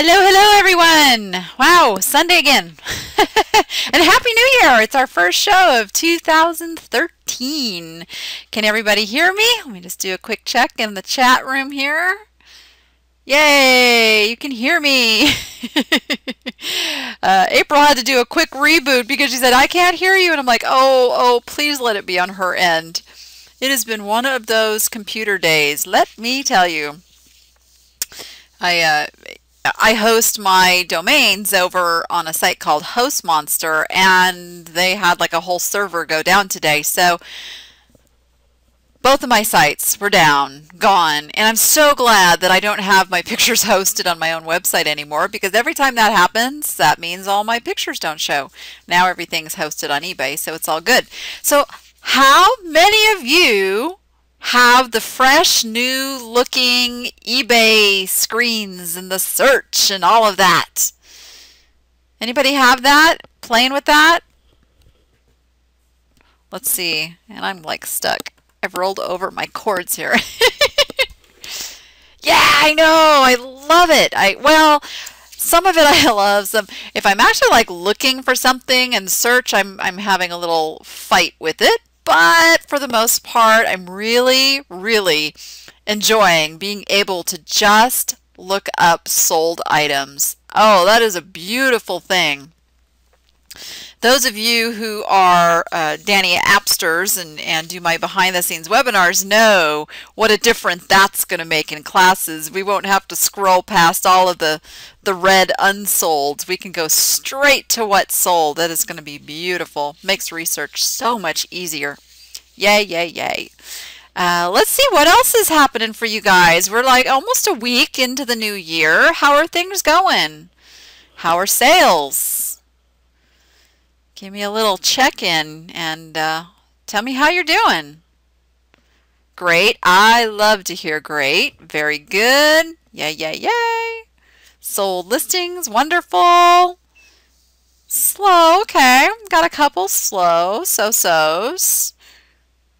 Hello, hello everyone. Wow, Sunday again. And Happy New Year. It's our first show of 2013. Can everybody hear me? Let me just do a quick check in the chat room here. Yay, you can hear me. April had to do a quick reboot because she said, I can't hear you. And I'm like, oh, please let it be on her end. It has been one of those computer days, let me tell you. I host my domains over on a site called HostMonster, and they had like a whole server go down today. So both of my sites were down, gone, and I'm so glad that I don't have my pictures hosted on my own website anymore, because every time that happens, that means all my pictures don't show. Now everything's hosted on eBay, so it's all good. So how many of you have the fresh, new looking eBay screens and the search and all of that? Anybody have that? Playing with that? Let's see. And I'm like stuck. I've rolled over my cords here. Yeah, I know. I love it. Well, some of it I love. Some, if I'm actually like looking for something and search, I'm having a little fight with it. But for the most part, I'm really, really enjoying being able to just look up sold items. Oh, that is a beautiful thing. Those of you who are Danni appsters and do my behind-the-scenes webinars know what a difference that's going to make in classes. We won't have to scroll past all of the red unsolds. We can go straight to what's sold. That is going to be beautiful. Makes research so much easier. Yay, yay, yay. Let's see what else is happening for you guys. We're like almost a week into the new year. How are things going? How are sales? Give me a little check-in and tell me how you're doing. Great. I love to hear great. Very good. Yay, yay, yay. Sold listings. Wonderful. Slow. Okay. Got a couple slow. So-sos.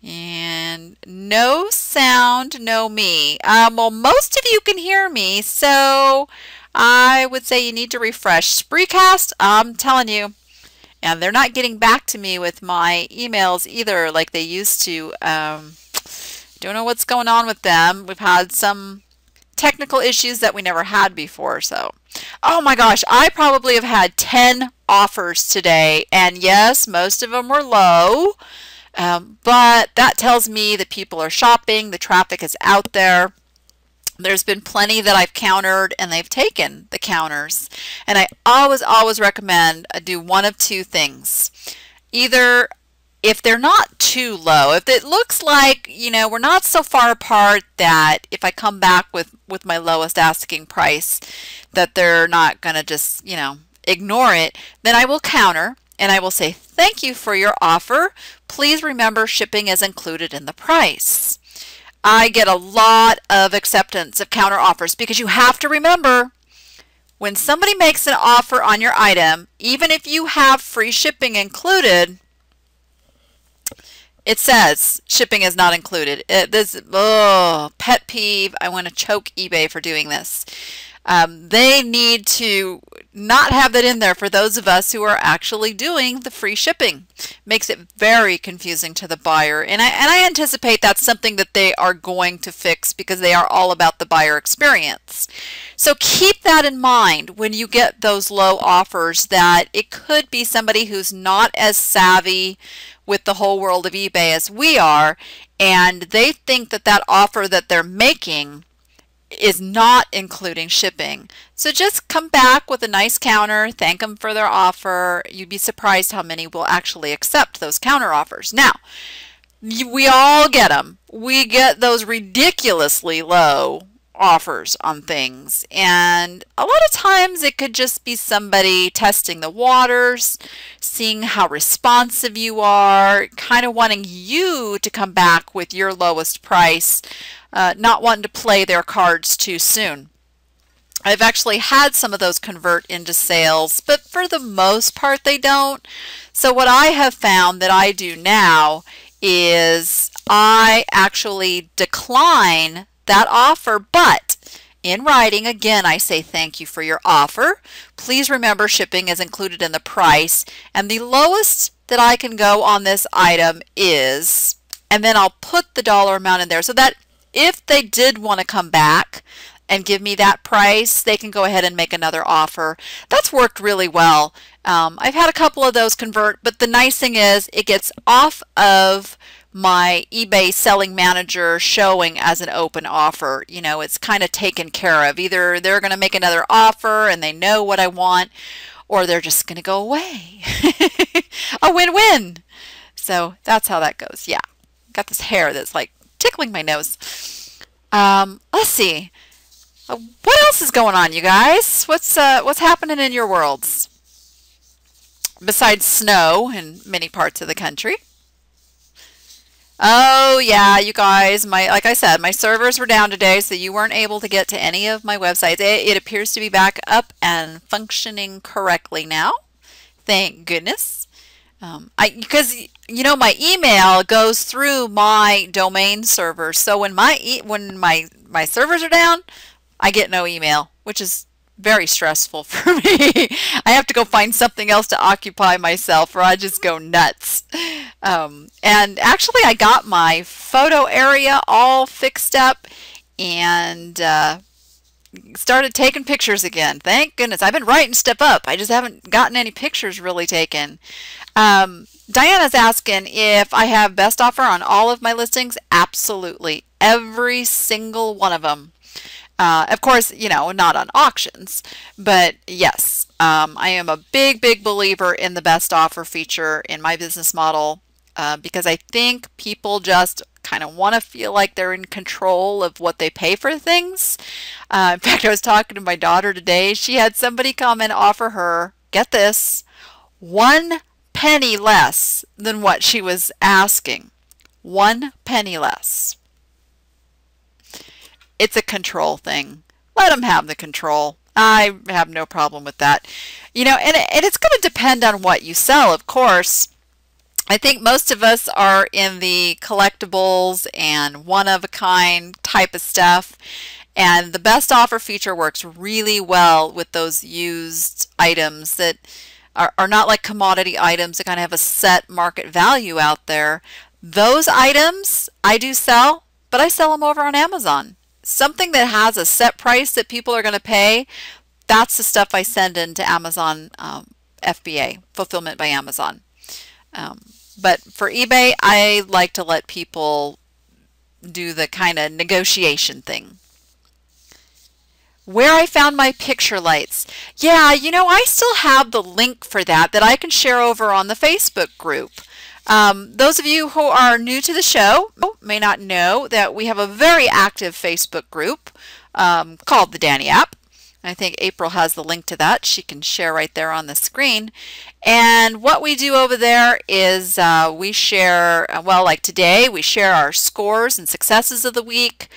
And no sound, no me. Well, most of you can hear me, so I would say you need to refresh. Spreecast, I'm telling you. And they're not getting back to me with my emails either like they used to. Don't know what's going on with them. We've had some technical issues that we never had before. So, oh my gosh, I probably have had 10 offers today. And yes, most of them were low. But that tells me that people are shopping. The traffic is out there. There's been plenty that I've countered and they've taken the counters. And I always recommend do one of two things. Either if they're not too low, if it looks like, you know, we're not so far apart that if I come back with my lowest asking price that they're not going to just, you know, ignore it, then I will counter and I will say, thank you for your offer. Please remember shipping is included in the price. I get a lot of acceptance of counter offers because you have to remember when somebody makes an offer on your item, even if you have free shipping included, it says shipping is not included. Pet peeve. I want to choke eBay for doing this. They need to not have that in there for those of us who are actually doing the free shipping. Makes it very confusing to the buyer, and I anticipate that's something that they are going to fix because they are all about the buyer experience. So keep that in mind when you get those low offers, that it could be somebody who's not as savvy with the whole world of eBay as we are, and they think that that offer that they're making is not including shipping. So just come back with a nice counter, thank them for their offer. You'd be surprised how many will actually accept those counter offers. Now, we all get them. We get those ridiculously low offers on things, and a lot of times it could just be somebody testing the waters, seeing how responsive you are, kind of wanting you to come back with your lowest price, not wanting to play their cards too soon. I've actually had some of those convert into sales, but for the most part they don't. So what I have found that I do now is I actually decline that offer, but in writing. Again, I say thank you for your offer. Please remember shipping is included in the price, and the lowest that I can go on this item is, and then I'll put the dollar amount in there so that if they did want to come back and give me that price, they can go ahead and make another offer. That's worked really well. I've had a couple of those convert, but the nice thing is it gets off of my eBay selling manager showing as an open offer. You know, it's kind of taken care of. Either they're going to make another offer and they know what I want, or they're just going to go away. A win-win. So that's how that goes. Yeah, got this hair that's like tickling my nose. Let's see. What else is going on, you guys? What's happening in your worlds besides snow in many parts of the country? Oh yeah, you guys, like I said, my servers were down today, so you weren't able to get to any of my websites. It appears to be back up and functioning correctly now. Thank goodness. Because you know my email goes through my domain server, so when my servers are down, I get no email, which is very stressful for me. I have to go find something else to occupy myself, or I just go nuts. And actually, I got my photo area all fixed up and started taking pictures again. Thank goodness. I've been writing stuff up. I just haven't gotten any pictures really taken. Diana's asking if I have best offer on all of my listings. Absolutely. Every single one of them. Of course, you know, not on auctions, but yes, I am a big believer in the best offer feature in my business model because I think people just kind of want to feel like they're in control of what they pay for things. In fact, I was talking to my daughter today. She had somebody come and offer her, get this, 1 penny less than what she was asking. 1 penny less. It's a control thing. Let them have the control. I have no problem with that. You know, and it's going to depend on what you sell, of course. I think most of us are in the collectibles and one-of-a-kind type of stuff. And the best offer feature works really well with those used items that are not like commodity items that kind of have a set market value out there. Those items I do sell, but I sell them over on Amazon. Something that has a set price that people are going to pay, that's the stuff I send into Amazon FBA, Fulfillment by Amazon. But for eBay, I like to let people do the kind of negotiation thing. Where I found my picture lights. Yeah, you know, I still have the link for that I can share over on the Facebook group. Those of you who are new to the show may not know that we have a very active Facebook group called the Danni app. I think April has the link to that. She can share right there on the screen. And what we do over there is we share, well, like today, we share our scores and successes of the week.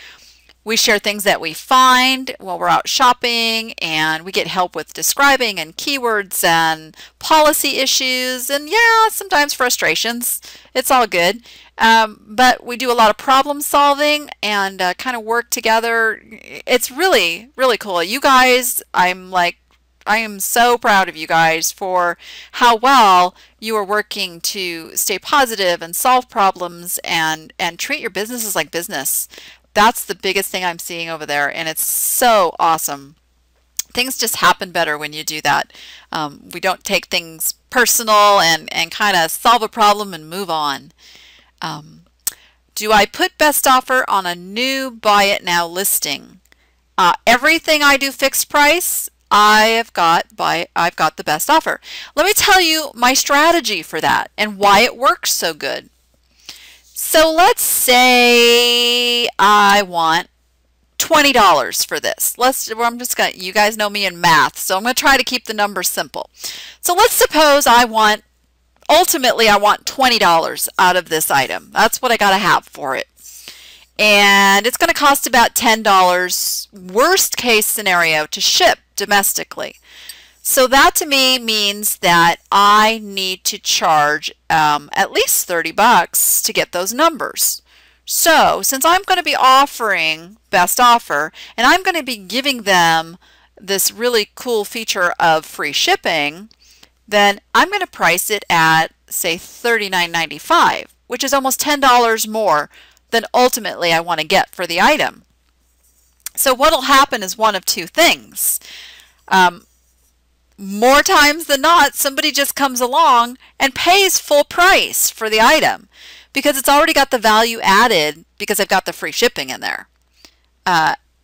We share things that we find while we're out shopping, and we get help with describing and keywords and policy issues, and yeah, sometimes frustrations. It's all good. But we do a lot of problem solving and kind of work together. It's really cool. You guys, I am so proud of you guys for how well you are working to stay positive and solve problems and treat your businesses like business. That's the biggest thing I'm seeing over there, and it's so awesome. Things just happen better when you do that. We don't take things personal and kind of solve a problem and move on. Do I put best offer on a new buy it now listing? Everything I do fixed price, I've got the best offer. Let me tell you my strategy for that and why it works so good. So let's say I want $20 for this. I'm just gonna, you guys know me in math, so I'm gonna try to keep the numbers simple. So let's suppose ultimately I want $20 out of this item. That's what I gotta have for it. And it's gonna cost about $10, worst case scenario, to ship domestically. So that to me means that I need to charge at least $30 to get those numbers, So since I'm going to be offering best offer and I'm going to be giving them this really cool feature of free shipping, then I'm going to price it at, say, $39.95, which is almost $10 more than ultimately I want to get for the item. So what will happen is one of two things. More times than not, somebody just comes along and pays full price for the item because it's already got the value added because I've got the free shipping in there.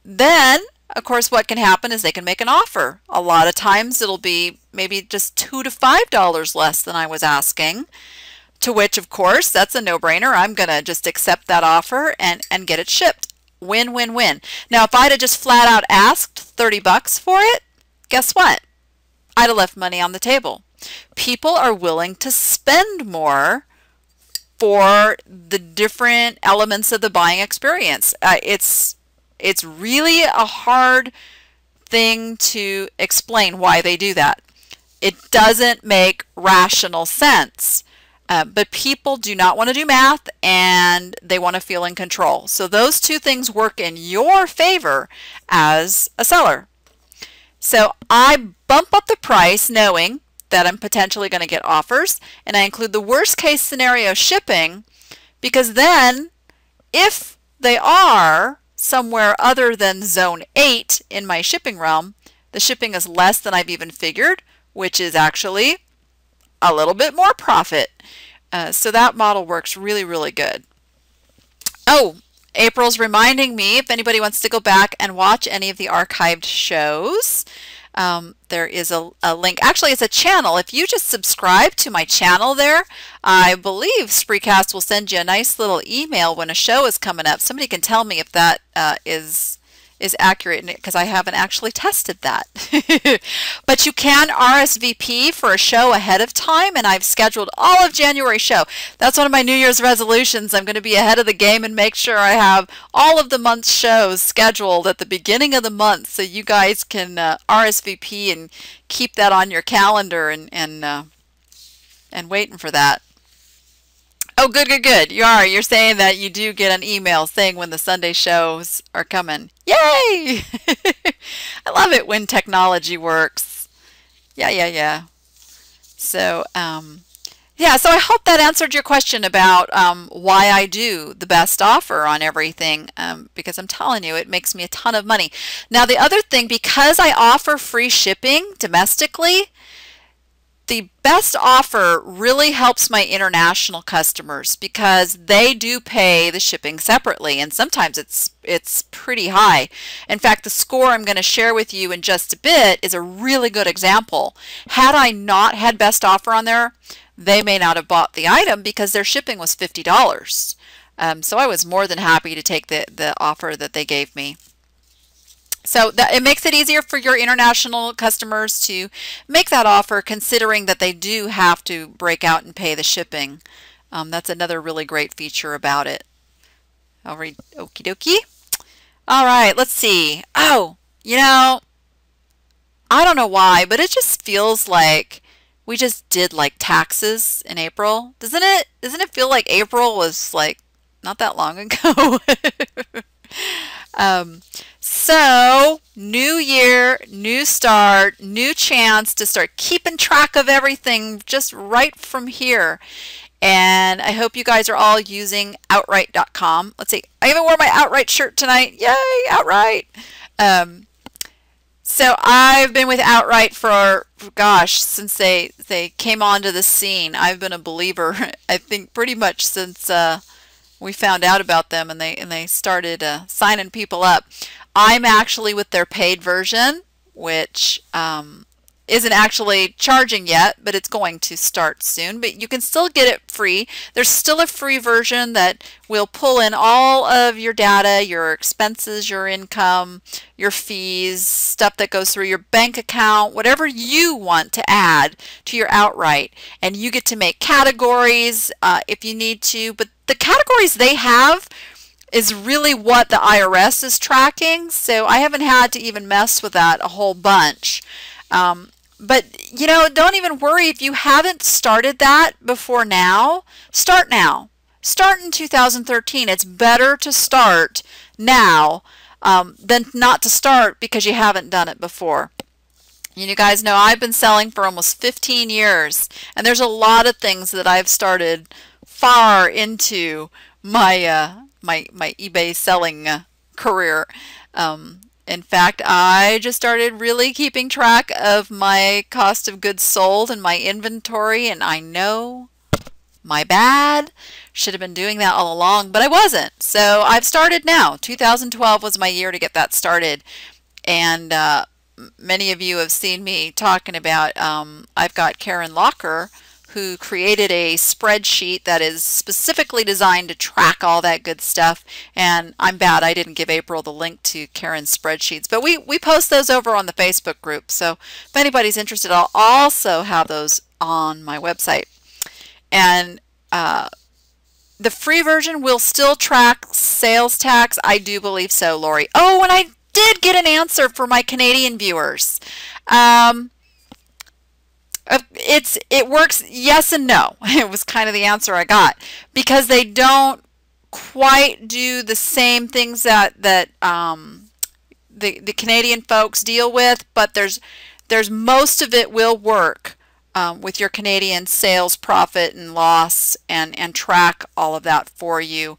Then, of course, what can happen is they can make an offer. A lot of times it'll be maybe just $2 to $5 less than I was asking, to which, of course, that's a no-brainer. I'm going to just accept that offer and get it shipped. Win, win, win. Now, if I'd have just flat out asked $30 for it, guess what? I'd have left money on the table. People are willing to spend more for the different elements of the buying experience. It's really a hard thing to explain why they do that. It doesn't make rational sense. But people do not want to do math and they want to feel in control. So those two things work in your favor as a seller. So I bump up the price knowing that I'm potentially going to get offers, and I include the worst case scenario shipping, because then if they are somewhere other than zone 8 in my shipping realm, the shipping is less than I've even figured, which is actually a little bit more profit. So that model works really, really good. Oh, April's reminding me if anybody wants to go back and watch any of the archived shows, there is a link. Actually, it's a channel. If you just subscribe to my channel there, I believe Spreecast will send you a nice little email when a show is coming up. Somebody can tell me if that is accurate, because I haven't actually tested that. But you can RSVP for a show ahead of time, and I've scheduled all of January's show. That's one of my New Year's resolutions. I'm going to be ahead of the game and make sure I have all of the month's shows scheduled at the beginning of the month, so you guys can RSVP and keep that on your calendar and waiting for that. Oh, good, good, good. You are. You're saying that you do get an email saying when the Sunday shows are coming. Yay! I love it when technology works. Yeah. So, yeah, so I hope that answered your question about why I do the best offer on everything, because I'm telling you, it makes me a ton of money. Now, the other thing, because I offer free shipping domestically, the best offer really helps my international customers because they do pay the shipping separately, and sometimes it's pretty high. In fact, the score I'm going to share with you in just a bit is a really good example. Had I not had best offer on there, they may not have bought the item because their shipping was $50. So I was more than happy to take the offer that they gave me. So it makes it easier for your international customers to make that offer, considering that they do have to break out and pay the shipping. That's another really great feature about it. I'll read okie dokie. All right, let's see. Oh, you know, I don't know why, but it just feels like we just did like taxes in April. Doesn't it? Doesn't it feel like April was like not that long ago? So, new year, new start, new chance to start keeping track of everything just right from here. And I hope you guys are all using Outright.com. Let's see, I even wore my Outright shirt tonight. Yay, Outright! So I've been with Outright for, gosh, since they came onto the scene. I've been a believer, I think, pretty much since we found out about them and they started signing people up. I'm actually with their paid version, which isn't actually charging yet, but it's going to start soon. But you can still get it free. There's still a free version that will pull in all of your data, your expenses, your income, your fees, stuff that goes through your bank account, whatever you want to add to your Outright. And you get to make categories if you need to. But the categories they have is really what the IRS is tracking. So I haven't had to even mess with that a whole bunch. But, you know, don't even worry if you haven't started that before now. Start now. start in 2013. It's better to start now than not to start because you haven't done it before. You guys know I've been selling for almost 15 years, and there's a lot of things that I've started far into my my eBay selling career. In fact, I just started really keeping track of my cost of goods sold and my inventory, and I know my bad. Should have been doing that all along, but I wasn't. So I've started now. 2012 was my year to get that started, and many of you have seen me talking about, I've got Karen Locker, who created a spreadsheet that is specifically designed to track all that good stuff. And I'm bad, I didn't give April the link to Karen's spreadsheets, but we post those over on the Facebook group. So if anybody's interested, I'll also have those on my website. And the free version will still track sales tax. I do believe so, Lori. Oh, and I did get an answer for my Canadian viewers. It works yes and no. It was kind of the answer I got, because they don't quite do the same things that the Canadian folks deal with, but there's most of it will work with your Canadian sales profit and loss and track all of that for you.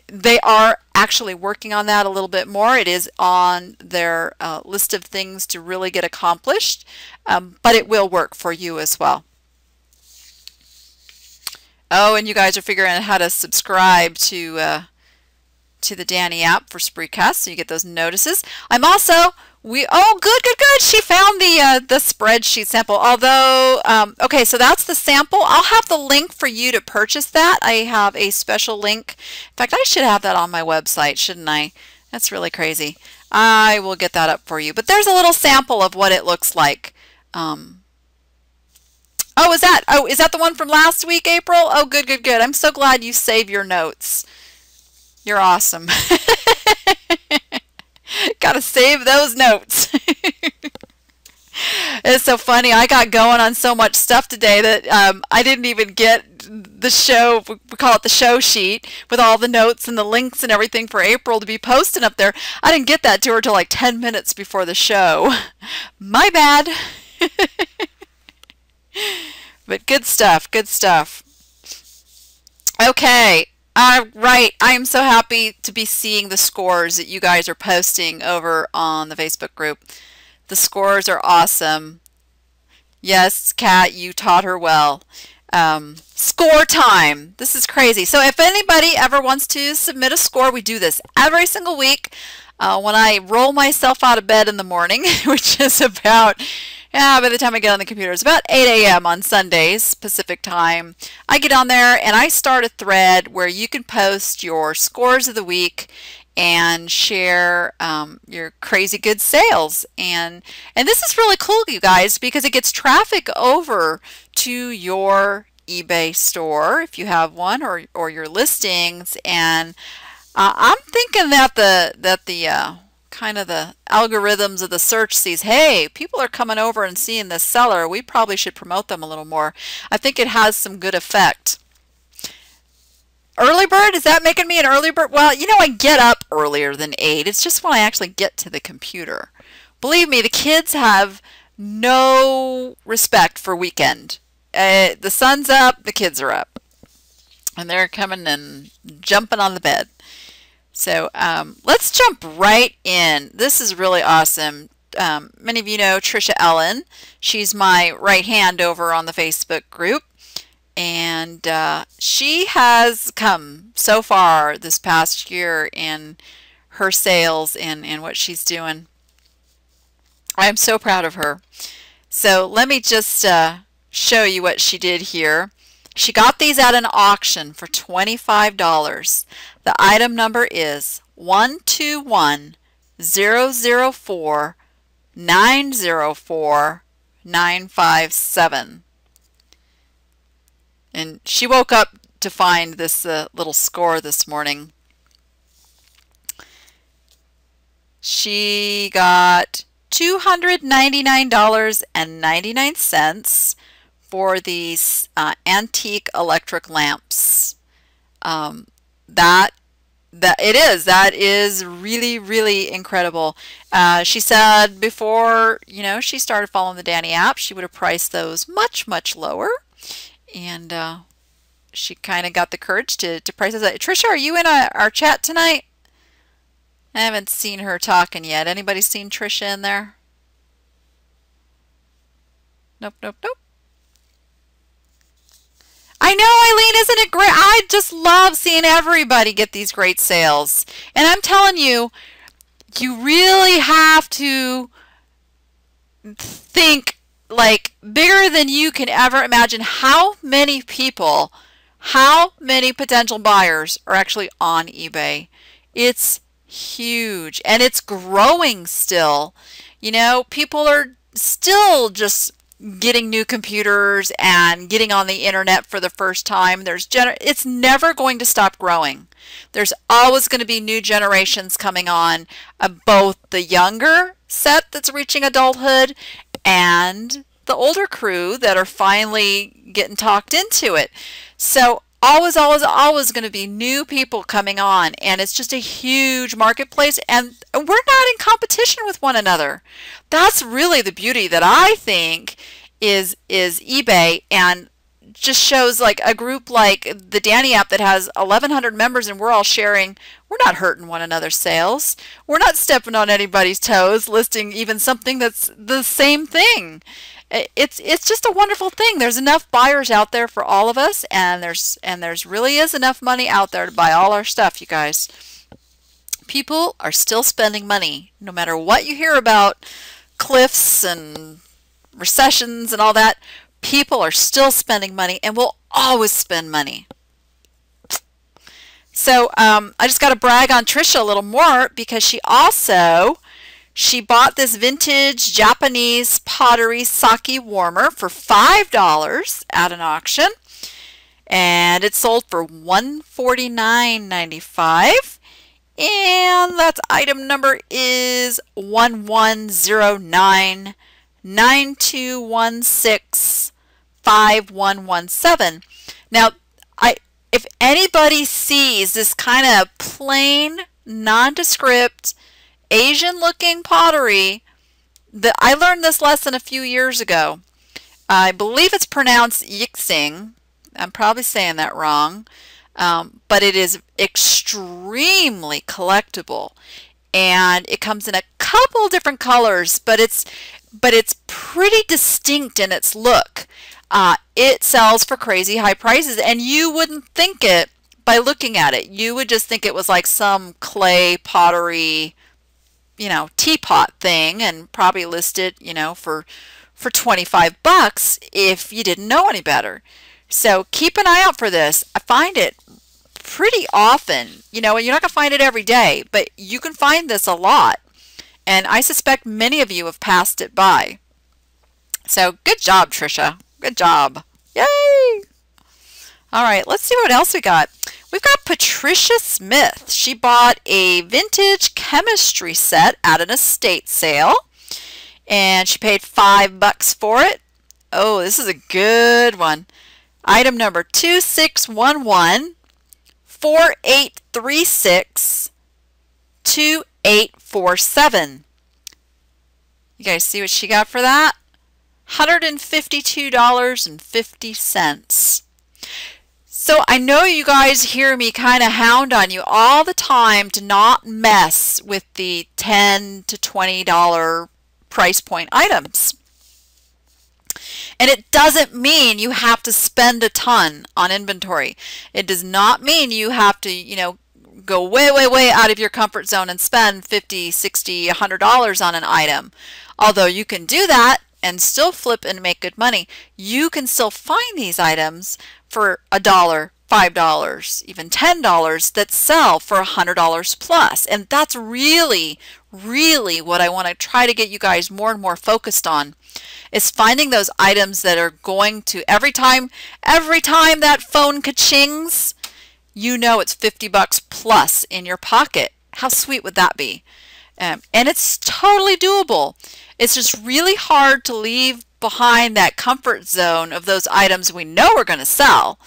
They are actually working on that a little bit more. It is on their list of things to really get accomplished, but it will work for you as well. Oh, and you guys are figuring out how to subscribe to the Danni app for Spreecast, so you get those notices. I'm also oh, good. She found the spreadsheet sample. Although, okay, so that's the sample. I'll have the link for you to purchase that. I have a special link. In fact, I should have that on my website, shouldn't I? That's really crazy. I will get that up for you. But there's a little sample of what it looks like. Oh, is that the one from last week, April? Oh, good. I'm so glad you save your notes. You're awesome. Gotta save those notes. It's so funny. I got going on so much stuff today that I didn't even get the show, we call it the show sheet, with all the notes and the links and everything for April to be posted up there. I didn't get that to her till like 10 minutes before the show. My bad. But good stuff. Okay. Right. I am so happy to be seeing the scores that you guys are posting over on the Facebook group. The scores are awesome. Yes, Kat, you taught her well. Score time. This is crazy. So if anybody ever wants to submit a score, we do this every single week when I roll myself out of bed in the morning, which is about, by the time I get on the computer, it's about 8 a.m. on Sundays, Pacific time. I get on there and I start a thread where you can post your scores of the week and share your crazy good sales. And this is really cool, you guys, because it gets traffic over to your eBay store if you have one, or your listings. And I'm thinking that the kind of the algorithms of the search sees, hey, people are coming over and seeing this seller. We probably should promote them a little more. I think it has some good effect. Early bird, is that making me an early bird? Well, you know, I get up earlier than 8. It's just when I actually get to the computer. Believe me, the kids have no respect for weekend. The sun's up, the kids are up. And they're coming and jumping on the bed. So let's jump right in. This is really awesome. Many of you know Trisha Ellen. She's my right hand over on the Facebook group. And she has come so far this past year in her sales and what she's doing. I am so proud of her. So let me just show you what she did here. She got these at an auction for $25. The item number is 121-004-904-957. And she woke up to find this little score this morning. She got $299.99 for these antique electric lamps. That that is really, really incredible. She said before, you know, she started following the Danni app, she would have priced those much, much lower. And she kind of got the courage to price those. Trisha, are you in our chat tonight? I haven't seen her talking yet. Anybody seen Trisha in there? Nope, nope, nope. I know, Eileen, isn't it great? I just love seeing everybody get these great sales. And I'm telling you, you really have to think like bigger than you can ever imagine how many people, how many potential buyers are actually on eBay. It's huge and it's growing still. You know, people are still just getting new computers and getting on the internet for the first time. It's never going to stop growing. There's always going to be new generations coming on, both the younger set that's reaching adulthood and the older crew that are finally getting talked into it. So always, always, always going to be new people coming on, and it's just a huge marketplace, and we're not in competition with one another. That's really the beauty that I think is eBay, and just shows like a group like the Danni app that has 1,100 members and we're all sharing. We're not hurting one another's sales. We're not stepping on anybody's toes, listing even something that's the same thing. It's just a wonderful thing. There's enough buyers out there for all of us, and there's really is enough money out there to buy all our stuff, you guys. People are still spending money, no matter what you hear about cliffs and recessions and all that. People are still spending money and will always spend money. So I just got to brag on Trisha a little more because she bought this vintage Japanese pottery sake warmer for $5 at an auction, and it sold for $149.95, and that item number is 110992165117. Now, if anybody sees this kind of plain, nondescript, Asian-looking pottery, I learned this lesson a few years ago. I believe it's pronounced Yixing. I'm probably saying that wrong, but it is extremely collectible, and it comes in a couple different colors, but it's pretty distinct in its look. It sells for crazy high prices, and you wouldn't think it by looking at it. You would just think it was like some clay pottery, you know, teapot thing, and probably listed, you know, for $25 if you didn't know any better. So keep an eye out for this. I find it pretty often, you know, and you're not going to find it every day, but you can find this a lot. And I suspect many of you have passed it by. So good job, Trisha. Good job. Yay! All right, let's see what else we got. We've got Patricia Smith. She bought a vintage chemistry set at an estate sale, and she paid $5 for it. Oh, this is a good one. Item number 2611-4836-2847. You guys see what she got for that? $152.50. So I know you guys hear me kind of hound on you all the time to not mess with the $10 to $20 price point items. And it doesn't mean you have to spend a ton on inventory. It does not mean you have to, you know, go way, way, way out of your comfort zone and spend $50, $60, $100 on an item. Although you can do that and still flip and make good money, you can still find these items for $1, $5, even $10 that sell for $100 plus. And that's really, really what I want to try to get you guys more and more focused on, is finding those items that are going to, every time that phone ka-chings, you know it's $50 plus in your pocket. How sweet would that be? And it's totally doable. It's just really hard to leave behind that comfort zone of those items we know we're going to sell.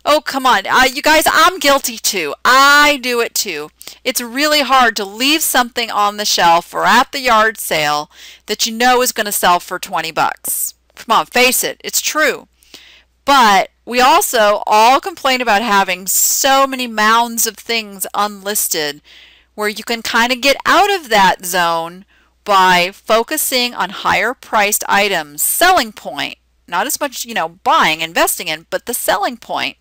Oh, come on. You guys, I'm guilty too. I do it too. It's really hard to leave something on the shelf or at the yard sale that you know is going to sell for 20 bucks. Come on, face it. It's true. But we also all complain about having so many mounds of things unlisted, where you can kind of get out of that zone by focusing on higher priced items, selling point. Not as much, buying, investing in, but the selling point.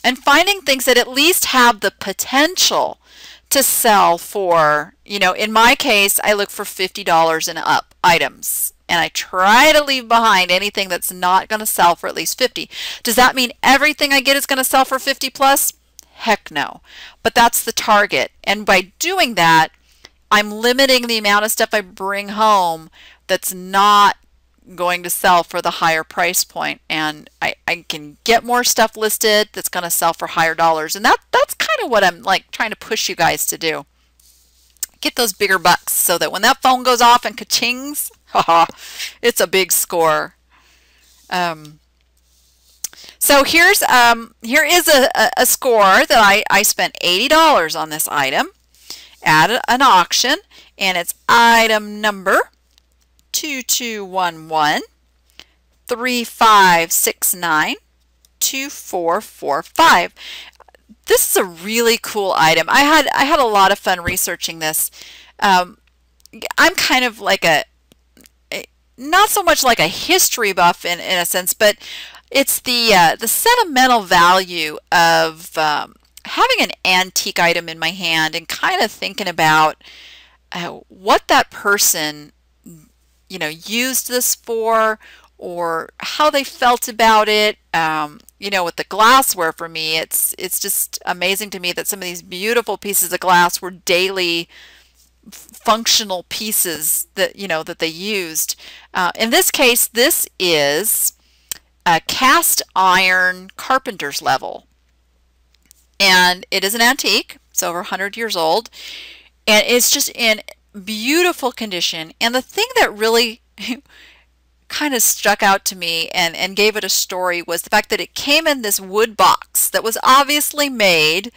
And finding things that at least have the potential to sell for, in my case, I look for $50 and up items. And I try to leave behind anything that's not going to sell for at least 50. Does that mean everything I get is going to sell for 50 plus? Heck no. But that's the target. And by doing that, I'm limiting the amount of stuff I bring home that's not going to sell for the higher price point, and I can get more stuff listed that's going to sell for higher dollars. And that's kind of what I'm like trying to push you guys to do. Get those bigger bucks so that when that phone goes off and ka-chings, haha, it's a big score. So here is a score that I spent $80 on this item at an auction, and it's item number 2211 3569 2445. This is a really cool item. I had a lot of fun researching this. I'm kind of like not so much like a history buff in a sense, but it's the sentimental value of having an antique item in my hand and kind of thinking about what that person used this for, or how they felt about it. With the glassware, for me, it's just amazing to me that some of these beautiful pieces of glass were daily functional pieces that that they used. In this case, this is a cast iron carpenter's level, and it is an antique. It's over 100 years old, and it's just in beautiful condition. And the thing that really kind of stuck out to me and gave it a story was the fact that it came in this wood box that was obviously made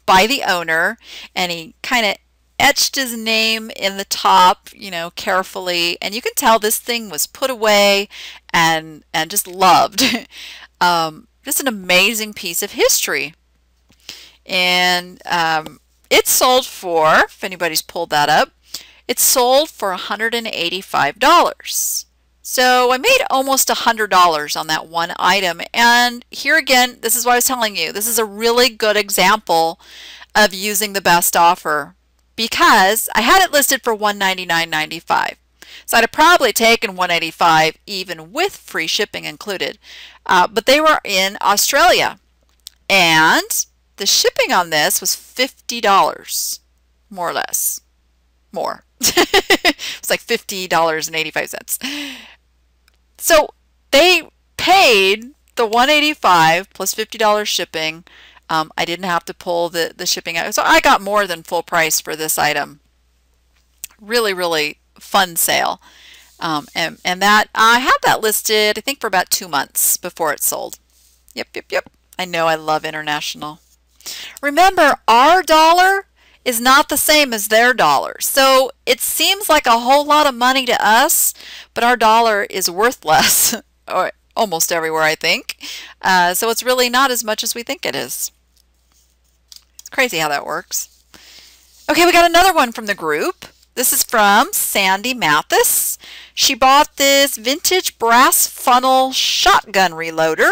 by the owner, and he kind of etched his name in the top, carefully, and you can tell this thing was put away and just loved. Just an amazing piece of history. And it's sold for, if anybody's pulled that up, it's sold for $185. So I made almost $100 on that one item. And here again, this is what I was telling you. This is a really good example of using the best offer, because I had it listed for $199.95. So I'd have probably taken $185 even with free shipping included. But they were in Australia, and the shipping on this was $50, more or less. More. It's like $50.85. So they paid the $185 plus $50 shipping. I didn't have to pull the shipping out, so I got more than full price for this item. Really, really fun sale. And that I had that listed, I think, for about 2 months before it sold. Yep. I know I love international. Remember, our dollar is not the same as their dollar. So it seems like a whole lot of money to us, but our dollar is worth less, or almost everywhere, I think. So it's really not as much as we think it is. It's crazy how that works. Okay, we got another one from the group. This is from Sandy Mathis. She bought this vintage brass funnel shotgun reloader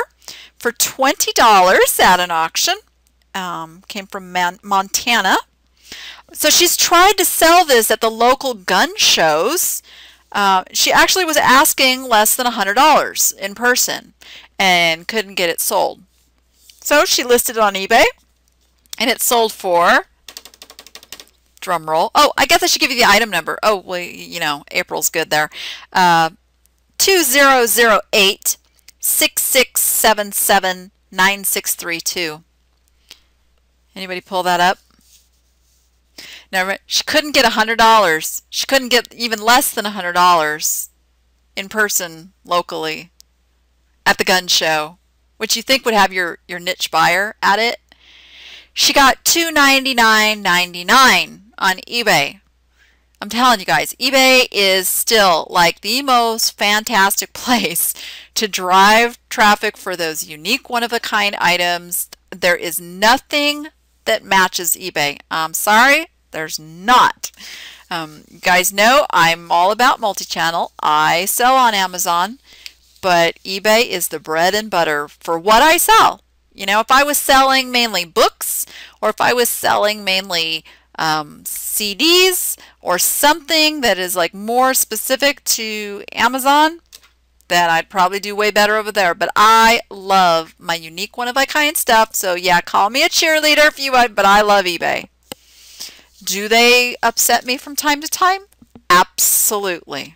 for $20 at an auction. Came from Montana. So she's tried to sell this at the local gun shows. She actually was asking less than $100 in person and couldn't get it sold. So she listed it on eBay, and it sold for, drum roll, oh, I guess I should give you the item number. Oh, well, April's good there. 2008 6677 9632. Anybody pull that up? No, she couldn't get $100. She couldn't get even less than $100. in person locally at the gun show, which you think would have your niche buyer at it. She got $299.99 on eBay. I'm telling you guys, eBay is still like the most fantastic place to drive traffic for those unique one-of-a-kind items. There is nothing that matches eBay. I'm sorry, there's not. You guys know I'm all about multi-channel. I sell on Amazon, but eBay is the bread and butter for what I sell. You know, if I was selling mainly books, or if I was selling mainly CDs or something that is like more specific to Amazon, then I'd probably do way better over there. But I love my unique one-of-a-kind stuff. So yeah, call me a cheerleader if you want, but I love eBay. Do they upset me from time to time? Absolutely.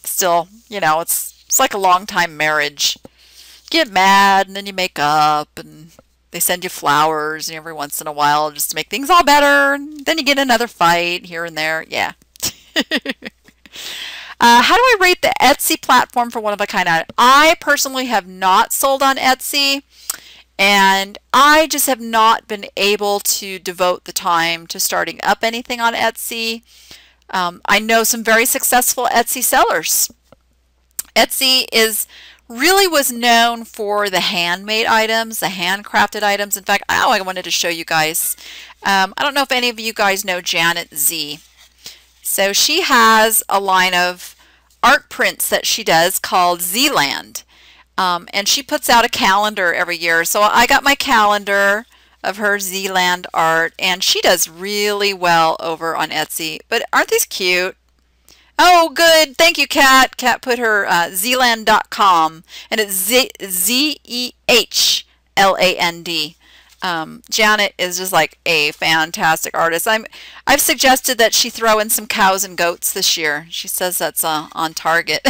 Still, you know, it's like a long-time marriage. You get mad and then you make up and they send you flowers every once in a while just to make things all better. And then you get another fight here and there. Yeah. How do I rate the Etsy platform for one-of-a-kind items? I personally have not sold on Etsy, and I just have not been able to devote the time to starting up anything on Etsy. I know some very successful Etsy sellers. Etsy really was known for the handmade items, the handcrafted items. In fact, I wanted to show you guys. I don't know if any of you guys know Janet Z. So she has a line of art prints that she does called Zealand. And she puts out a calendar every year. So I got my calendar of her Zealand art, and she does really well over on Etsy. But aren't these cute? Oh, good. Thank you, Kat. Kat put her zealand.com, and it's Z-E-H-L-A-N-D. Janet is just like a fantastic artist. I've suggested that she throw in some cows and goats this year. She says that's on target.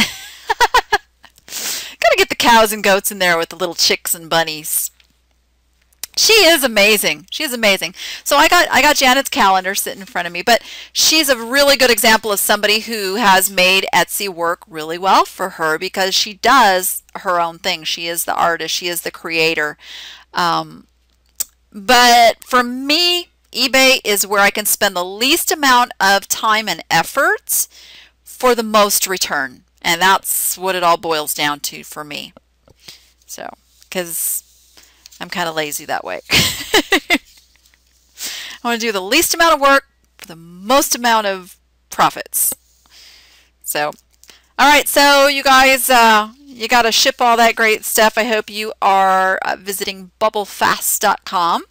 Gotta get the cows and goats in there with the little chicks and bunnies. She is amazing. She is amazing. So I got Janet's calendar sitting in front of me, but she's a really good example of somebody who has made Etsy work really well for her because she does her own thing. She is the artist. She is the creator. But for me, eBay is where I can spend the least amount of time and effort for the most return. And that's what it all boils down to for me. So, because I'm kind of lazy that way. I want to do the least amount of work for the most amount of profits. So, all right. So you guys, you got to ship all that great stuff. I hope you are visiting bubblefast.com.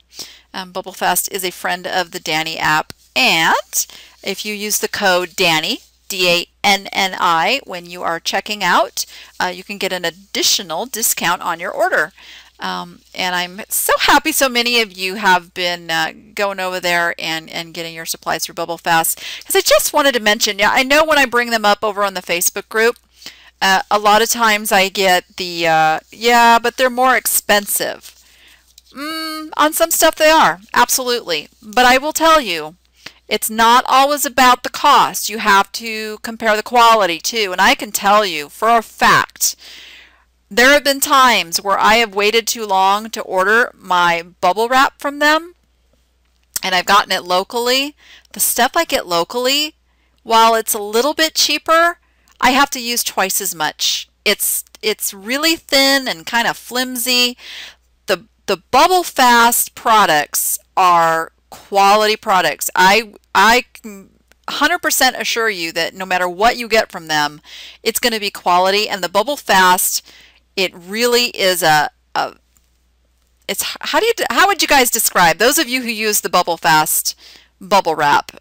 Bubblefast is a friend of the Danni app. And if you use the code Danni, D-A-N-N-I, when you are checking out, you can get an additional discount on your order. And I'm so happy so many of you have been going over there and getting your supplies through Bubblefast. Because I just wanted to mention, yeah, I know when I bring them up over on the Facebook group, a lot of times I get the, yeah, but they're more expensive. On some stuff they are, absolutely. But I will tell you, it's not always about the cost. You have to compare the quality too. And I can tell you for a fact, there have been times where I have waited too long to order my bubble wrap from them, and I've gotten it locally. The stuff I get locally, while it's a little bit cheaper, I have to use twice as much. It's really thin and kind of flimsy. The Bubble Fast products are quality products. I can 100% assure you that no matter what you get from them, it's going to be quality. And the Bubble Fast, it really is it's how would you guys describe, those of you who use the Bubble Fast bubble wrap?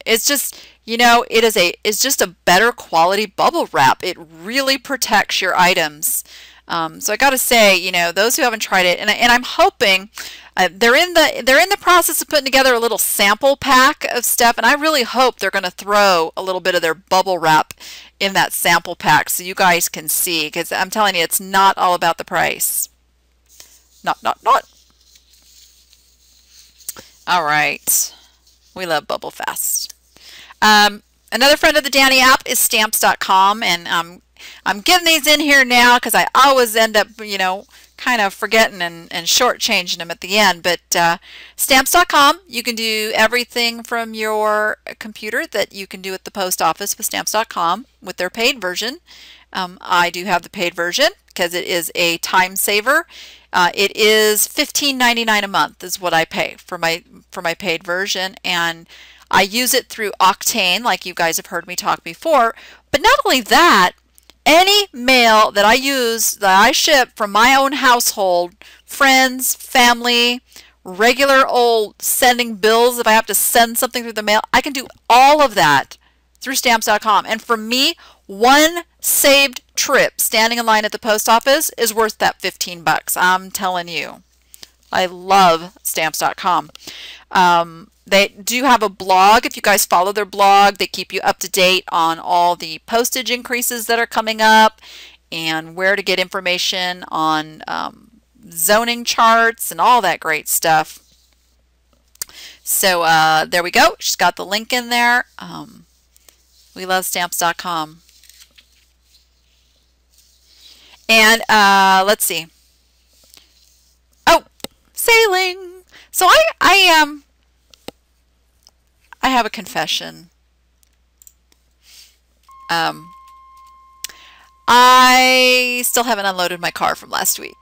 It's just, you know, it's just a better quality bubble wrap. It really protects your items. So I got to say, you know, those who haven't tried it, and I'm hoping they're in the process of putting together a little sample pack of stuff, and I really hope they're going to throw a little bit of their bubble wrap in that sample pack so you guys can see, because I'm telling you, it's not all about the price. Not. All right. We love Bubble Fast. Another friend of the Danni app is stamps.com, and I'm getting these in here now because I always end up, you know, kind of forgetting and shortchanging them at the end. But stamps.com, you can do everything from your computer that you can do at the post office with stamps.com with their paid version. I do have the paid version because it is a time saver. It is $15.99 a month is what I pay for my paid version, and I use it through Octane, like you guys have heard me talk before. But not only that, any mail that I use, that I ship from my own household, friends, family, regular old sending bills, if I have to send something through the mail, I can do all of that through stamps.com. And for me, one saved trip standing in line at the post office is worth that 15 bucks. I'm telling you. I love stamps.com. They do have a blog. If you guys follow their blog, they keep you up to date on all the postage increases that are coming up and where to get information on zoning charts and all that great stuff. So there we go. She's got the link in there. We love stamps.com. And let's see. Oh, sailing. So I have a confession. I still haven't unloaded my car from last week.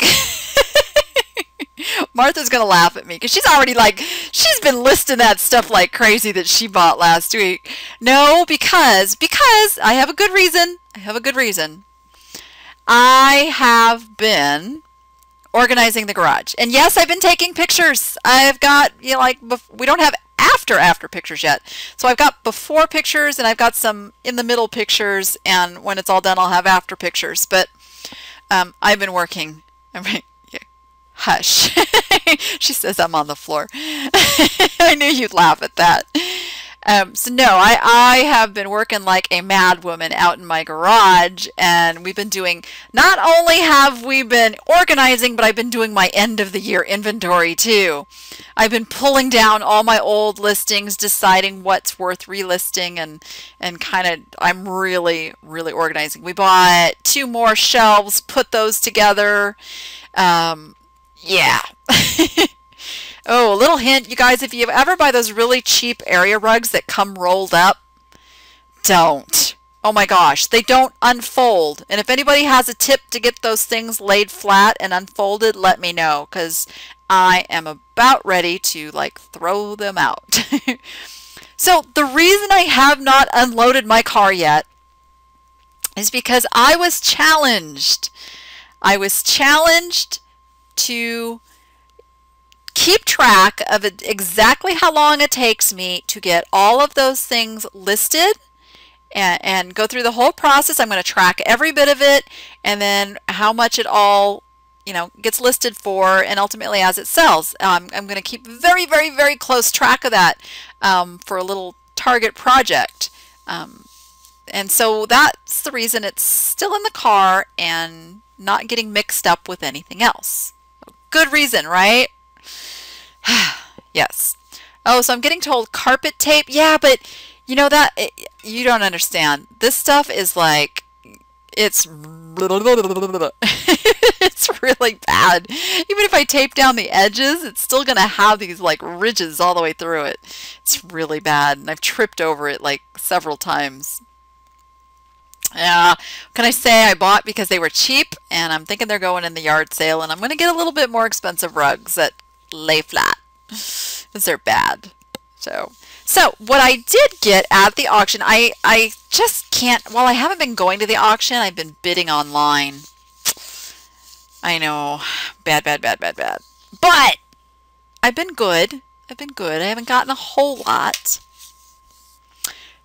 Martha's gonna laugh at me because she's already like, she's been listing that stuff like crazy that she bought last week. No, because I have a good reason. I have a good reason. I have been organizing the garage, and yes, I've been taking pictures. I've got, you know, like, we don't have after pictures yet, so I've got before pictures and I've got some in the middle pictures, and when it's all done I'll have after pictures. But I've been working. Hush. She says I'm on the floor. I knew you'd laugh at that. So no, I have been working like a mad woman out in my garage, and we've been doing, not only have we been organizing, but I've been doing my end of the year inventory too. I've been pulling down all my old listings, deciding what's worth relisting, and kind of, I'm really organizing. We bought 2 more shelves, put those together. Yeah. Oh, a little hint, you guys, if you ever buy those really cheap area rugs that come rolled up, don't. Oh my gosh, they don't unfold. And if anybody has a tip to get those things laid flat and unfolded, let me know, because I am about ready to like throw them out. So the reason I have not unloaded my car yet is because I was challenged. I was challenged to keep track of exactly how long it takes me to get all of those things listed and go through the whole process. I'm going to track every bit of it, and then how much it all, you know, gets listed for, and ultimately as it sells. I'm going to keep very close track of that for a little target project. And so that's the reason it's still in the car and not getting mixed up with anything else. Good reason, right? Yes. Oh, so I'm getting told carpet tape. Yeah, but you know that you don't understand. This stuff is like, it's it's really bad. Even if I tape down the edges, it's still gonna have these like ridges all the way through it. It's really bad, and I've tripped over it like several times. Yeah, can I say I bought because they were cheap, and I'm thinking they're going in the yard sale, and I'm going to get a little bit more expensive rugs that lay flat because they're bad. So what I did get at the auction, I just can't, well, I haven't been going to the auction. I've been bidding online. I know, bad. But I've been good. I haven't gotten a whole lot.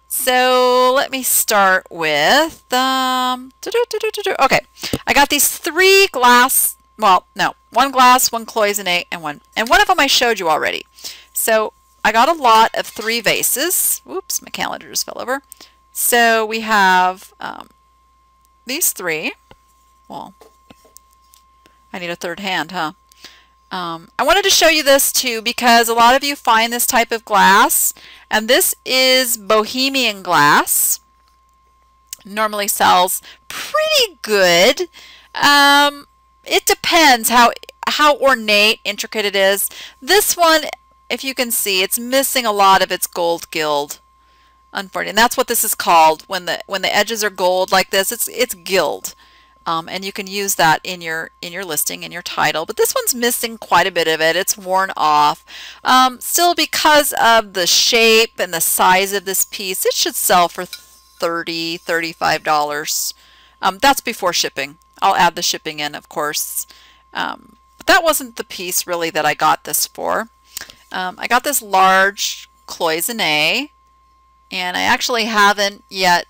So let me start with, okay, I got these 3 glass, well, no, 1 glass, 1 cloisonne, and one of them I showed you already. So I got a lot of 3 vases. Whoops, my calendar just fell over. So we have these 3. Well, I need a third hand, huh? I wanted to show you this too because a lot of you find this type of glass, and this is Bohemian glass. Normally sells pretty good. It depends how ornate, intricate it is. This one, if you can see, it's missing a lot of its gold gild. Unfortunately, and that's what this is called when the edges are gold like this. It's gild. And you can use that in your listing, in your title. But this one's missing quite a bit of it. It's worn off. Still, because of the shape and the size of this piece, it should sell for $30, $35. That's before shipping. I'll add the shipping in, of course. But that wasn't the piece really that I got this for. I got this large cloisonne, and I actually haven't yet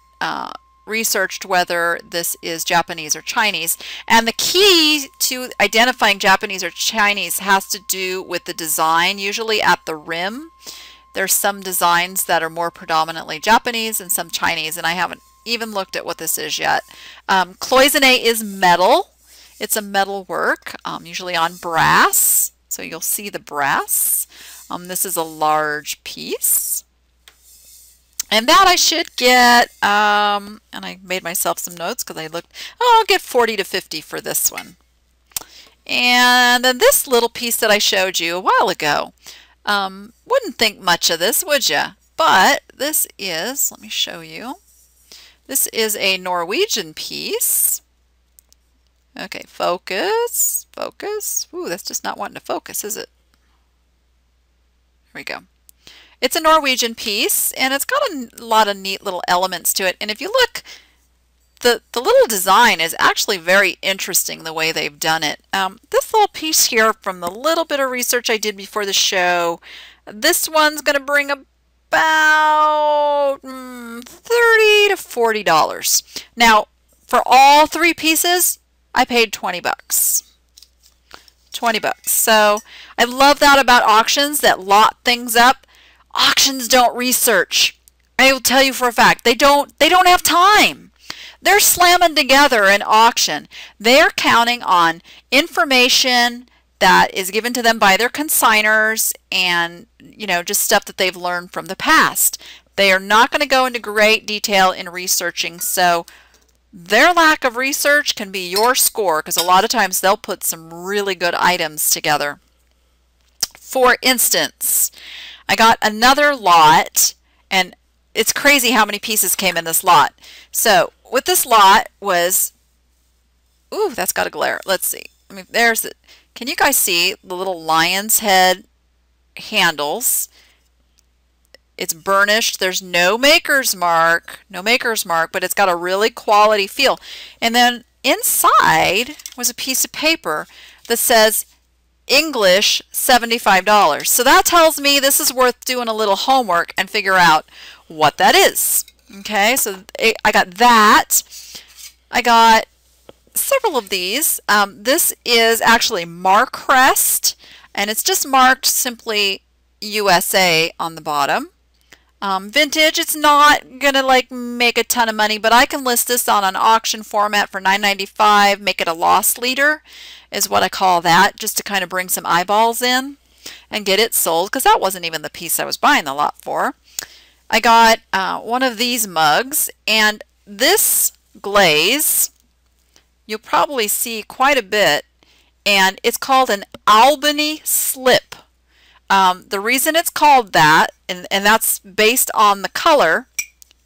researched whether this is Japanese or Chinese. And the key to identifying Japanese or Chinese has to do with the design, usually at the rim. There's some designs that are more predominantly Japanese and some Chinese, and I haven't even looked at what this is yet. Cloisonne is metal. It's a metal work, usually on brass. So you'll see the brass. This is a large piece. And that I should get, and I made myself some notes because I looked, I'll get 40 to 50 for this one. And then this little piece that I showed you a while ago, wouldn't think much of this, would you? But this is, let me show you, this is a Norwegian piece. Okay, focus, focus. Ooh, that's just not wanting to focus, is it? Here we go. It's a Norwegian piece, and it's got a lot of neat little elements to it. And if you look, the little design is actually very interesting the way they've done it. This little piece here, from the little bit of research I did before the show, this one's going to bring about $30 to $40. Now, for all three pieces, I paid 20 bucks. 20 bucks. So I love that about auctions that lot things up. Auctions don't research. I will tell you for a fact, they don't have time. They're slamming together an auction. They're counting on information that is given to them by their consigners and, you know, just stuff that they've learned from the past. They are not going to go into great detail in researching, so their lack of research can be your score because a lot of times they'll put some really good items together. For instance, I got another lot, and it's crazy how many pieces came in this lot. So with this lot was, ooh, that's got a glare. Let's see. I mean, there's it. Can you guys see the little lion's head handles? It's burnished. There's no maker's mark, but it's got a really quality feel. And then inside was a piece of paper that says English $75. So that tells me this is worth doing a little homework and figure out what that is. Okay, so I got that. I got several of these. This is actually Marcrest, and it's just marked simply USA on the bottom. Vintage, it's not gonna like make a ton of money, but I can list this on an auction format for $9.95, make it a loss leader is what I call that, just to kind of bring some eyeballs in and get it sold, because that wasn't even the piece I was buying the lot for. I got one of these mugs, and this glaze you'll probably see quite a bit, and it's called an Albany slip. The reason it's called that, and that's based on the color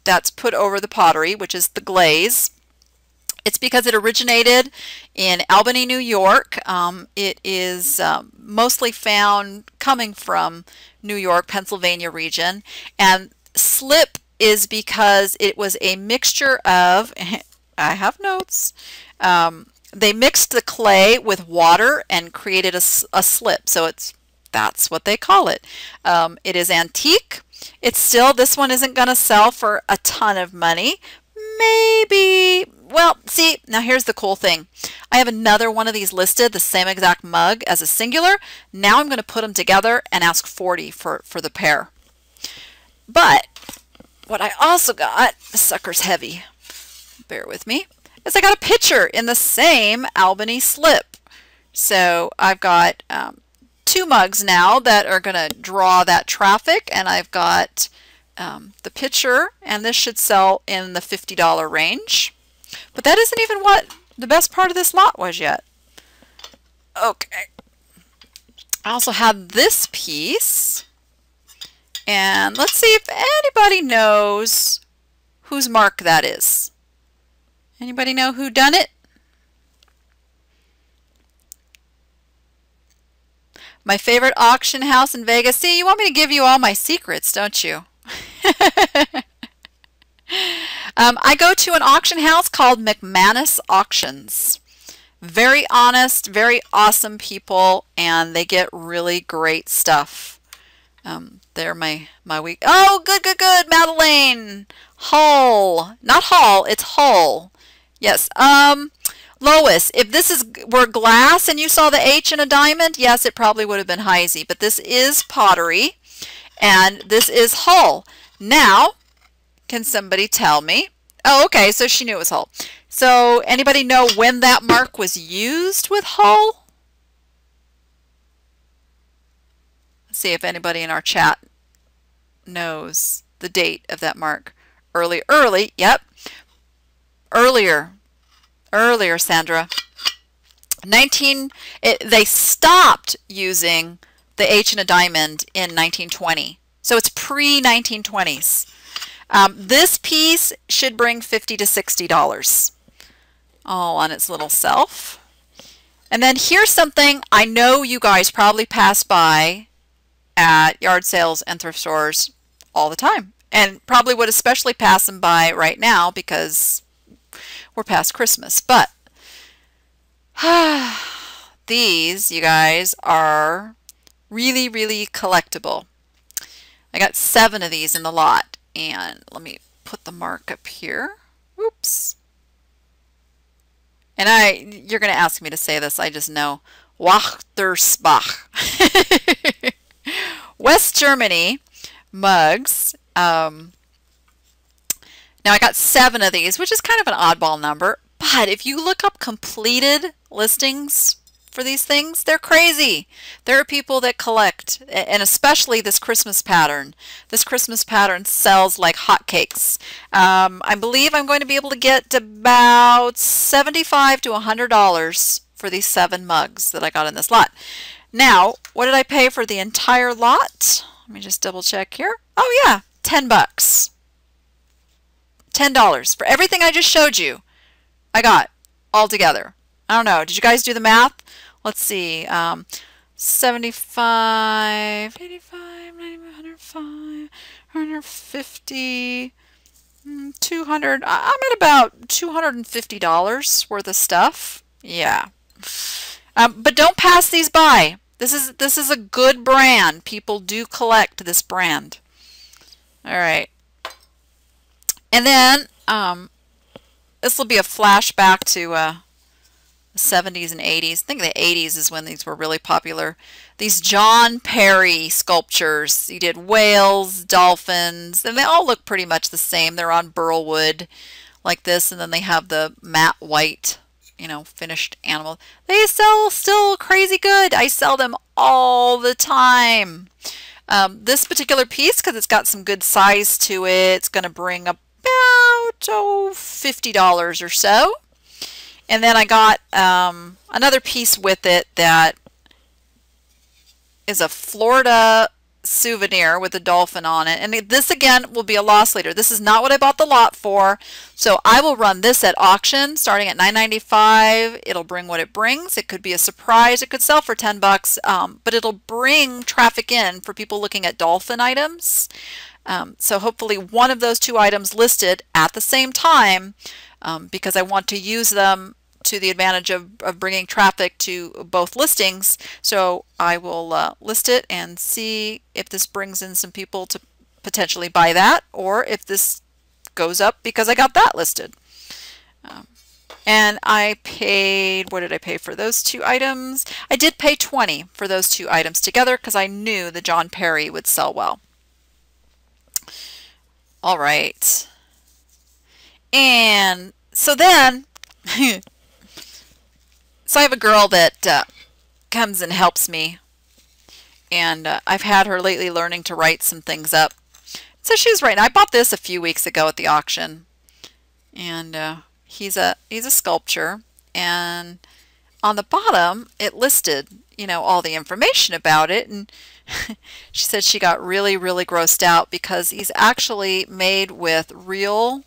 that's put over the pottery, which is the glaze. It's because it originated in Albany, New York. It is mostly found coming from New York, Pennsylvania region. And slip is because it was a mixture of, I have notes, they mixed the clay with water and created a slip. So that's what they call it. It is antique. It's still, this one isn't going to sell for a ton of money. Maybe, well, see, now here's the cool thing. I have another one of these listed, the same exact mug as a singular. Now I'm going to put them together and ask 40 for the pair. But what I also got, this sucker's heavy, bear with me, is I got a pitcher in the same Albany slip. So I've got two mugs now that are going to draw that traffic, and I've got the pitcher, and this should sell in the $50 range. But that isn't even what the best part of this lot was yet. Okay. I also have this piece, and let's see if anybody knows whose mark that is. Anybody know who done it? My favorite auction house in Vegas. See, you want me to give you all my secrets, don't you? I go to an auction house called McManus Auctions. Very honest, very awesome people, and they get really great stuff. They're my week. Oh, good, good, good, Madeleine. Hull. Not Hall, it's Hull. Yes. Lois, if this were glass and you saw the H in a diamond, yes, it probably would have been Heisey, but this is pottery, and this is Hull. Now, can somebody tell me? Oh, okay, so she knew it was Hull. So, anybody know when that mark was used with Hull? Let's see if anybody in our chat knows the date of that mark. Early, yep. Earlier, Sandra. They stopped using the H in a diamond in 1920. So it's pre-1920s. This piece should bring $50 to $60 all on its little self. And then here's something I know you guys probably pass by at yard sales and thrift stores all the time, and probably would especially pass them by right now because we're past Christmas. But these, you guys, are really, really collectible. I got 7 of these in the lot, and let me put the mark up here. Oops. And you're going to ask me to say this, I just know. Wachtersbach. West Germany mugs. Now I got 7 of these, which is kind of an oddball number, but if you look up completed listings for these things, they're crazy. There are people that collect, and especially this Christmas pattern. This Christmas pattern sells like hotcakes. I believe I'm going to be able to get about $75 to $100 for these 7 mugs that I got in this lot. Now, what did I pay for the entire lot? Let me just double check here. Oh yeah, $10. $10 for everything I just showed you. I got all together. I don't know. Did you guys do the math? Let's see. 75, 85, 90, 105, 150, 200. I'm at about $250 worth of stuff. Yeah. But don't pass these by. This is a good brand. People do collect this brand. All right. And then this will be a flashback to the 70s and 80s. I think the 80s is when these were really popular. These John Perry sculptures. He did whales, dolphins, and they all look pretty much the same. They're on burl wood like this, and then they have the matte white, you know, finished animal. They sell still crazy good. I sell them all the time. This particular piece, because it's got some good size to it, it's going to bring about $50 or so. And then I got another piece with it that is a Florida souvenir with a dolphin on it. And this again will be a loss leader. This is not what I bought the lot for. So I will run this at auction starting at $9.95. It'll bring what it brings. It could be a surprise. It could sell for $10, but it'll bring traffic in for people looking at dolphin items. So hopefully one of those 2 items listed at the same time, because I want to use them to the advantage of bringing traffic to both listings. So I will list it and see if this brings in some people to potentially buy that, or if this goes up because I got that listed. And I paid, what did I pay for those 2 items? I did pay $20 for those 2 items together because I knew the John Perry would sell well. All right. And so then, so I have a girl that comes and helps me and I've had her lately learning to write some things up. So she was writing. I bought this a few weeks ago at the auction, and he's a sculpture, and on the bottom it listed, you know, all the information about it, and she said she got really, really grossed out because he's actually made with real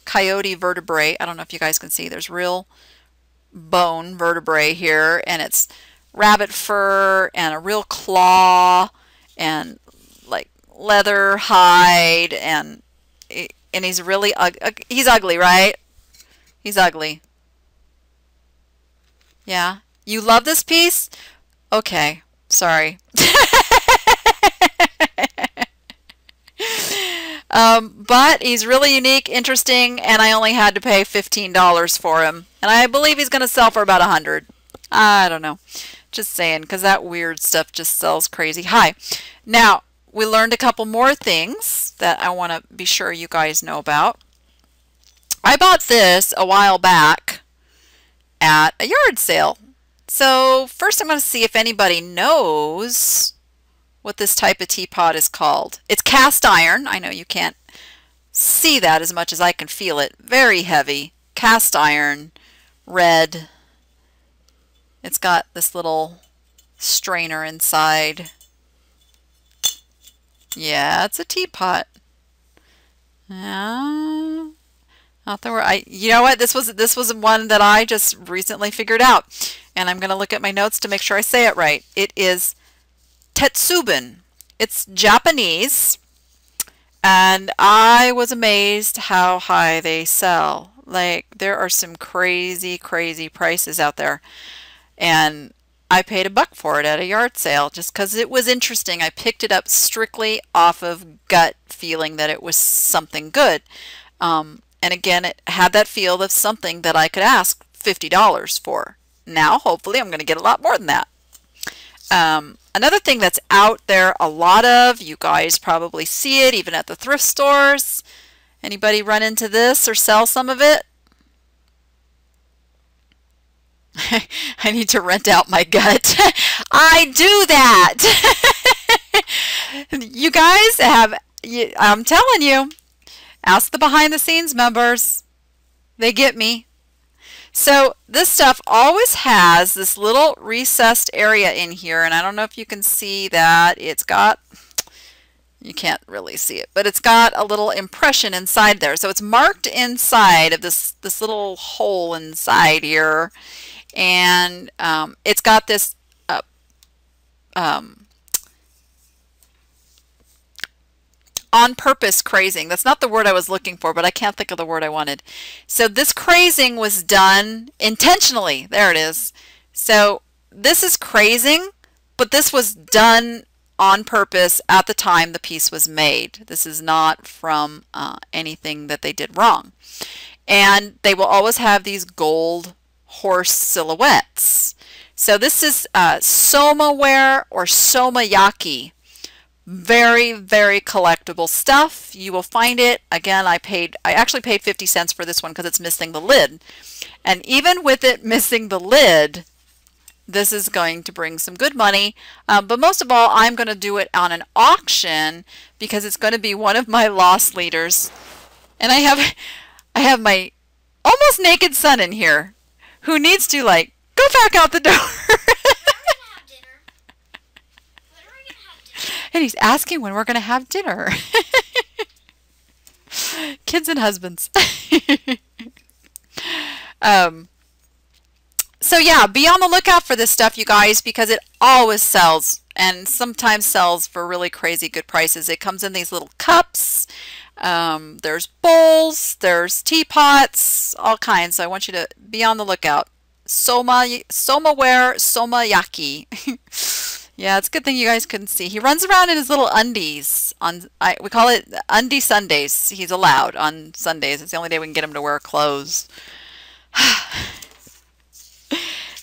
coyote vertebrae. I don't know if you guys can see. There's real bone vertebrae here, and it's rabbit fur and a real claw and like leather hide, and he's really he's ugly, right? He's ugly. Yeah. You love this piece? Okay. Sorry. But he's really unique, interesting, and I only had to pay $15 for him. And I believe he's going to sell for about $100. I don't know. Just saying, because that weird stuff just sells crazy high. Now, we learned a couple more things that I want to be sure you guys know about. I bought this a while back at a yard sale. So first I'm going to see if anybody knows what this type of teapot is called. It's cast iron. I know you can't see that as much as I can feel it. Very heavy. Cast iron. Red. It's got this little strainer inside. Yeah, it's a teapot. Yeah. Not that you know what? This was one that I just recently figured out, and I'm going to look at my notes to make sure I say it right. It is Tetsubin. It's Japanese, and I was amazed how high they sell. Like, there are some crazy, crazy prices out there, and I paid $1 for it at a yard sale just because it was interesting. I picked it up strictly off of gut feeling that it was something good. And again, it had that feel of something that I could ask $50 for. Now, hopefully, I'm going to get a lot more than that. Another thing that's out there a lot of, you guys probably see it even at the thrift stores. Anybody run into this or sell some of it? I need to rent out my gut. I do that. You guys have, I'm telling you, ask the behind the scenes members. They get me. So this stuff always has this little recessed area in here, and I don't know if you can see that. It's got, you can't really see it, but it's got a little impression inside there. So it's marked inside of this little hole inside here, and it's got this on purpose crazing. That's not the word I was looking for, but I can't think of the word I wanted. So this crazing was done intentionally. There it is. So this is crazing, but this was done on purpose at the time the piece was made. This is not from anything that they did wrong. And they will always have these gold horse silhouettes. So this is Soma ware or Soma yaki. Very, very collectible stuff. You will find it. Again, I actually paid 50 cents for this one because it's missing the lid. And even with it missing the lid, this is going to bring some good money. But most of all, I'm going to do it on an auction because it's going to be one of my lost leaders. And I have my almost naked son in here who needs to, like, go back out the door. And he's asking when we're going to have dinner. Kids and husbands. So yeah, be on the lookout for this stuff, you guys, because it always sells, and sometimes sells for really crazy good prices. It comes in these little cups. There's bowls. There's teapots. All kinds. So I want you to be on the lookout. Soma ware, Soma yaki. Yeah, it's a good thing you guys couldn't see. He runs around in his little undies. We call it undie Sundays. He's allowed on Sundays. It's the only day we can get him to wear clothes.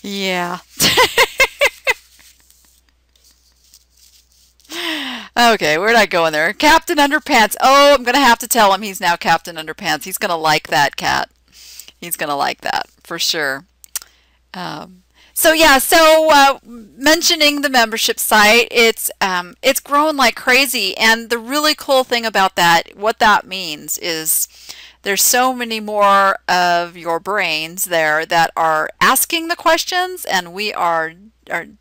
Yeah. Okay, where'd I go in there? Captain Underpants. Oh, I'm going to have to tell him he's now Captain Underpants. He's going to like that, cat. He's going to like that, for sure. So yeah, mentioning the membership site, it's grown like crazy, and the really cool thing about that, what that means is there's so many more of your brains there that are asking the questions, and we are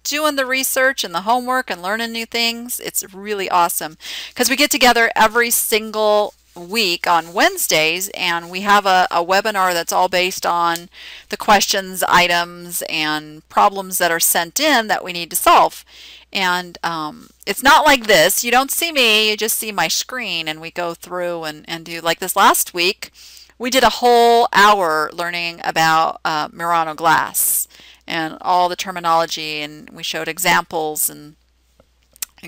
doing the research and the homework and learning new things. It's really awesome because we get together every single week on Wednesdays, and we have a webinar that's all based on the questions, items, and problems that are sent in that we need to solve. And it's not like this. You don't see me, you just see my screen, and we go through and do like this last week. We did a whole hour learning about Murano glass and all the terminology, and we showed examples and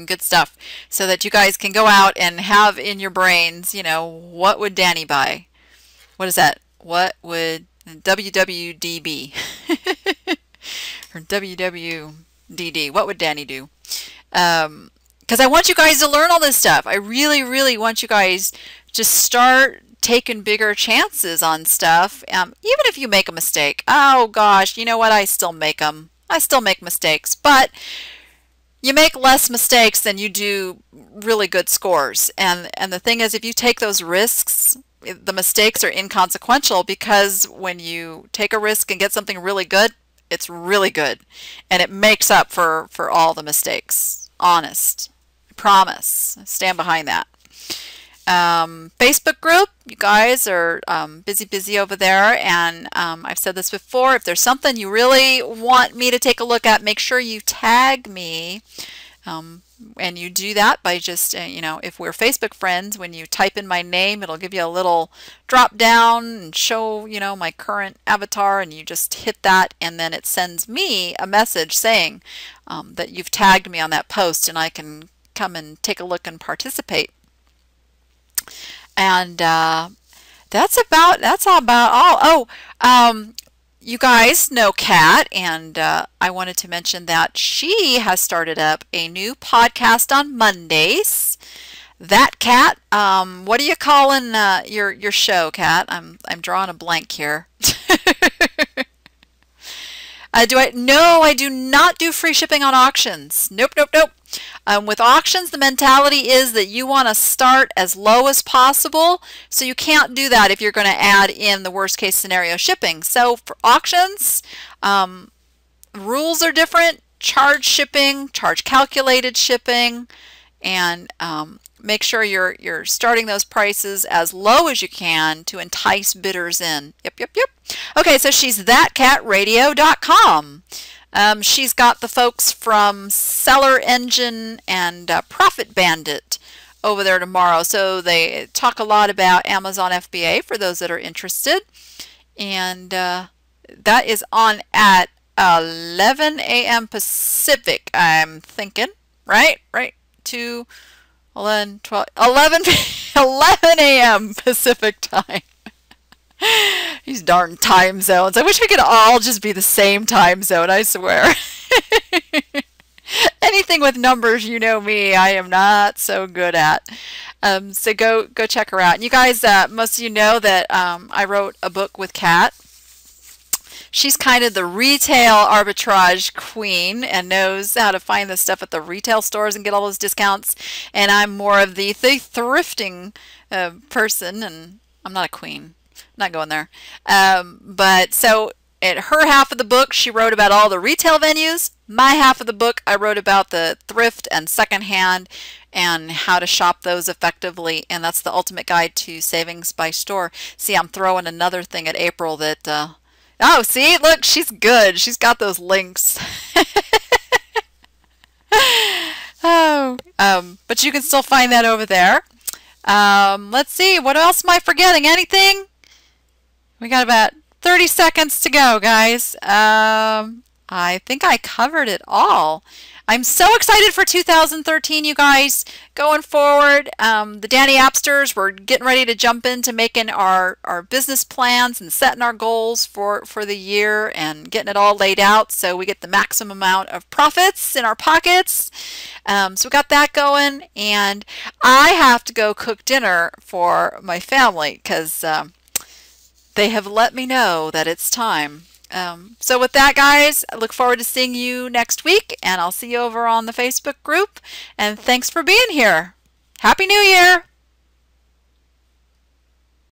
good stuff so that you guys can go out and have in your brains, you know, what would Danny buy? What is that? What would WWD be? Or WWDD? What would Danny do? Because I want you guys to learn all this stuff. I really, really want you guys to start taking bigger chances on stuff. Even if you make a mistake. Oh gosh, you know what? I still make them. I still make mistakes, but you make less mistakes than you do really good scores. And the thing is, if you take those risks, the mistakes are inconsequential, because when you take a risk and get something really good, it's really good. And it makes up for all the mistakes. Honest. I promise. I stand behind that. Facebook group, you guys are busy over there, and I've said this before, if there's something you really want me to take a look at, make sure you tag me, and you do that by just, you know, if we're Facebook friends, when you type in my name, it'll give you a little drop down and show, you know, my current avatar, and you just hit that, and then it sends me a message saying that you've tagged me on that post, and I can come and take a look and participate. And that's all about all. Oh, you guys know Kat, and I wanted to mention that she has started up a new podcast on Mondays. That Kat, what are you calling your show, Kat? I'm drawing a blank here. No, I do not do free shipping on auctions. Nope, nope, nope. With auctions, the mentality is that you want to start as low as possible, so you can't do that if you're going to add in the worst case scenario shipping. So for auctions, rules are different. Charge shipping, charge calculated shipping, and make sure you're starting those prices as low as you can to entice bidders in. Yep, yep, yep. Okay, so she's thatcatradio.com. She's got the folks from Seller Engine and Profit Bandit over there tomorrow. So they talk a lot about Amazon FBA for those that are interested. And that is on at 11 a.m. Pacific, I'm thinking. Right? To 11 a.m. Pacific time. These darn time zones. I wish we could all just be the same time zone, I swear. Anything with numbers, you know me, I am not so good at. So go check her out. And you guys, most of you know that I wrote a book with Kat. She's kind of the retail arbitrage queen and knows how to find the stuff at the retail stores and get all those discounts. And I'm more of the thrifting person, and I'm not a queen. Not going there. But so at her half of the book, she wrote about all the retail venues. My half of the book, I wrote about the thrift and secondhand and how to shop those effectively. And that's the ultimate guide to savings by store. See, I'm throwing another thing at April that, oh, see, look, she's good. She's got those links. But you can still find that over there. Let's see, what else am I forgetting? Anything? We got about 30 seconds to go, guys. I think I covered it all. I'm so excited for 2013, you guys. Going forward, the Danny Appsters, we're getting ready to jump into making our business plans and setting our goals for the year and getting it all laid out so we get the maximum amount of profits in our pockets. So we got that going, and I have to go cook dinner for my family because they have let me know that it's time. So with that, guys, I look forward to seeing you next week, and I'll see you over on the Facebook group. And thanks for being here. Happy New Year!